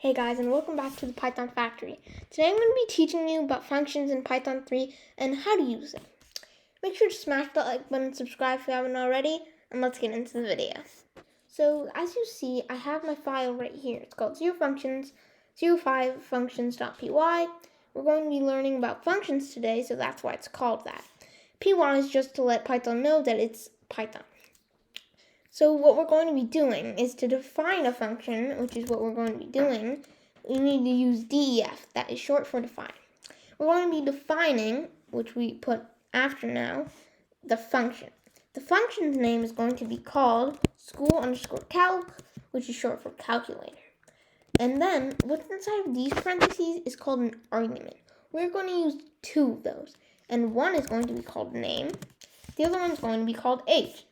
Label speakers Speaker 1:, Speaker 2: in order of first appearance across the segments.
Speaker 1: Hey guys, and welcome back to the Python Factory. Today I'm going to be teaching you about functions in Python 3 and how to use them. Make sure to smash the like button and subscribe if you haven't already, and let's get into the video. So as you see, I have my file right here. It's called 05functions.py. We're going to be learning about functions today, so that's why it's called that. Py is just to let Python know that it's Python. So what we're going to be doing is to define a function, which is what we're going to be doing, we need to use def, that is short for define. We're going to be defining, which we put after now, the function. The function's name is going to be called school_calc, which is short for calculator. And then what's inside of these parentheses is called an argument. We're going to use two of those. And one is going to be called name. The other one's going to be called age.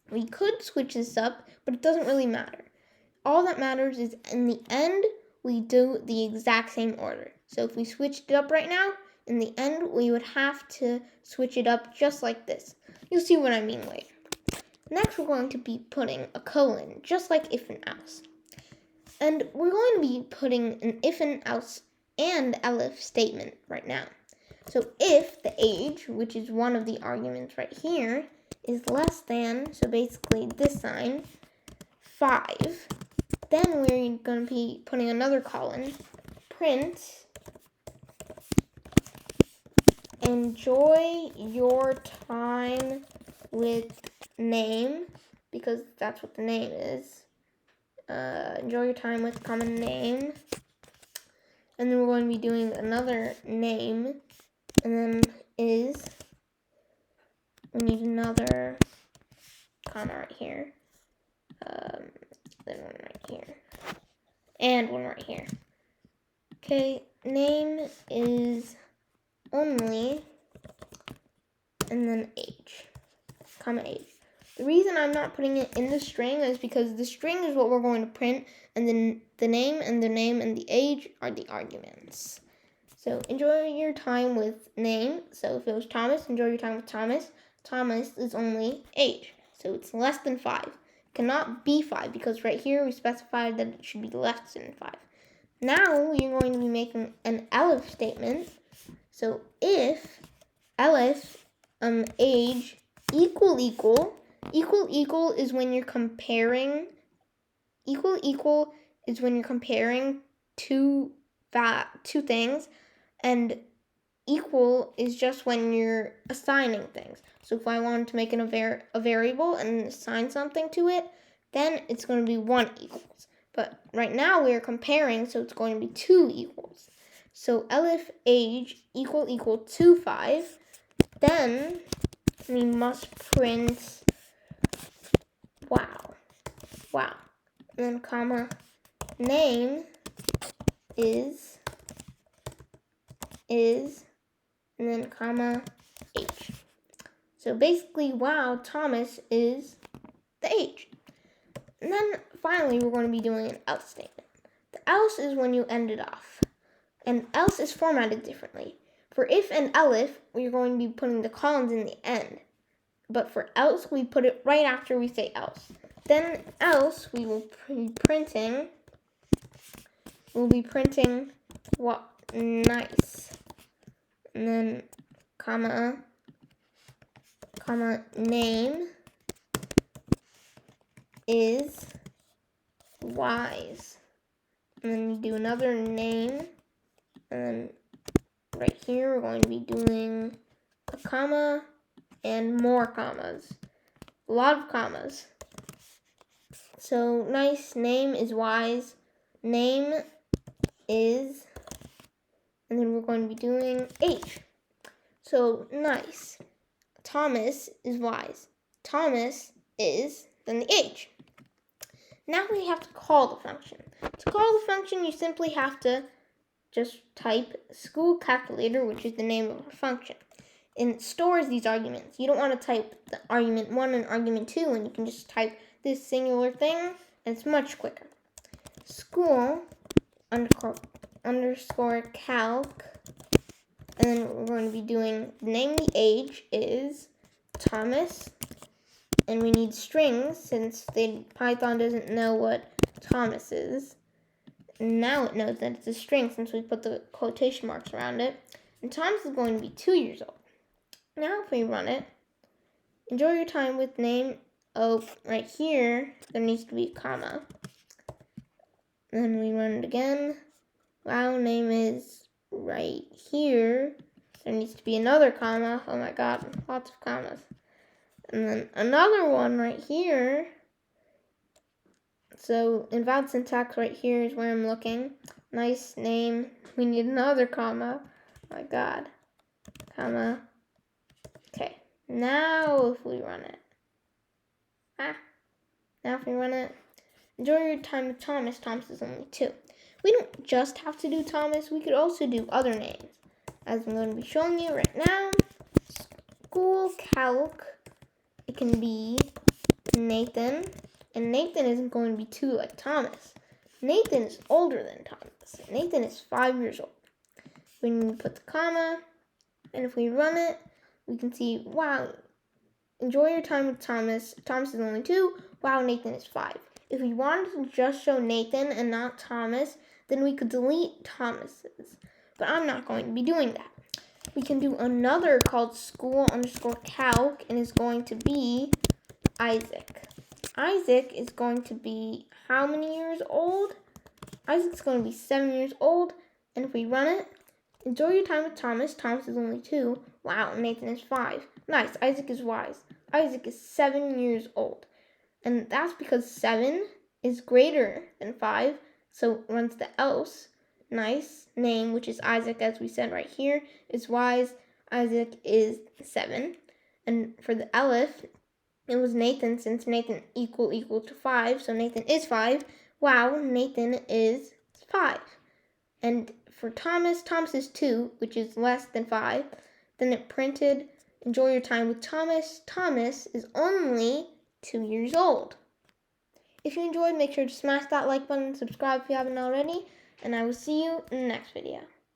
Speaker 1: We could switch this up, but it doesn't really matter. All that matters is in the end, we do the exact same order. So if we switched it up right now, in the end, we would have to switch it up just like this. You'll see what I mean later. Next, we're going to be putting a colon, just like if and else. And we're going to be putting an if and else and elif statement right now. So if the age, which is one of the arguments right here, is less than, so basically this sign, 5, then we're going to be putting another colon, print, enjoy your time with name, because that's what the name is. Enjoy your time with common name. And then we're going to be doing another name, and then is. We need another comma right here. Then one right here. And one right here. Okay, name is only, and then age, comma age. The reason I'm not putting it in the string is because the string is what we're going to print, and then the name and the age are the arguments. So enjoy your time with name. So if it was Thomas, enjoy your time with Thomas. Thomas is only age, so it's less than 5. It cannot be 5 because right here we specified that it should be less than 5. Now we're going to be making an elif statement. So if elif age equal is when you're comparing two things, and equal is just when you're assigning things. So if I wanted to make a variable and assign something to it, then it's going to be 1 equals. But right now we're comparing, so it's going to be 2 equals. So elif age equal to 5, then we must print wow, and then comma name is, and then comma age. So basically, wow, Thomas is the age. And then finally, we're going to be doing an else statement. The else is when you end it off. And else is formatted differently. For if and elif, we're going to be putting the colons in the end. But for else, we put it right after we say else. Then else, we will be printing, what, nice. And then comma name is wise. And then you do another name, and then right here we're going to be doing a comma and more commas. A lot of commas. So nice, name is wise, name is, and then we're going to be doing age. So nice, Thomas is wise, Thomas is, then the age. Now we have to call the function. To call the function, you simply have to just type school calculator, which is the name of our function. And it stores these arguments. You don't want to type the argument 1 and argument 2, and you can just type this singular thing, and it's much quicker. School underscore calc, and then we're going to be doing name the age is Thomas, and we need strings since Python doesn't know what Thomas is. now it knows that it's a string since we put the quotation marks around it. And Thomas is going to be 2 years old. Now if we run it, enjoy your time with name. Oh, right here, there needs to be a comma. Then we run it again. Wow, name is right here. There needs to be another comma. Oh my god, lots of commas. And then another one right here. So invalid syntax right here is where I'm looking. Nice name. We need another comma. Oh my god. Comma. Okay. Now if we run it. Now if we run it. Enjoy your time with Thomas. Thomas is only 2. We don't just have to do Thomas. We could also do other names. As I'm going to be showing you right now. School calc. It can be Nathan. And Nathan isn't going to be 2 like Thomas. Nathan is older than Thomas. Nathan is 5 years old. We need to put the comma. And if we run it, we can see, wow, enjoy your time with Thomas. Thomas is only 2. Wow, Nathan is 5. If we wanted to just show Nathan and not Thomas, then we could delete Thomas's. But I'm not going to be doing that. We can do another called school_calc and is going to be Isaac. Isaac is going to be how many years old? Isaac's going to be 7 years old. And if we run it, enjoy your time with Thomas. Thomas is only 2. Wow, Nathan is 5. Nice, Isaac is wise. Isaac is 7 years old. And that's because 7 is greater than 5. So it runs the else. Nice. Name, which is Isaac, as we said right here, is wise. Isaac is 7. And for the Aleph, it was Nathan, since Nathan equal to 5. So Nathan is 5. Wow, Nathan is 5. And for Thomas, Thomas is 2, which is less than 5. Then it printed, enjoy your time with Thomas. Thomas is only 2 years old. If you enjoyed, make sure to smash that like button and subscribe if you haven't already. And I will see you in the next video.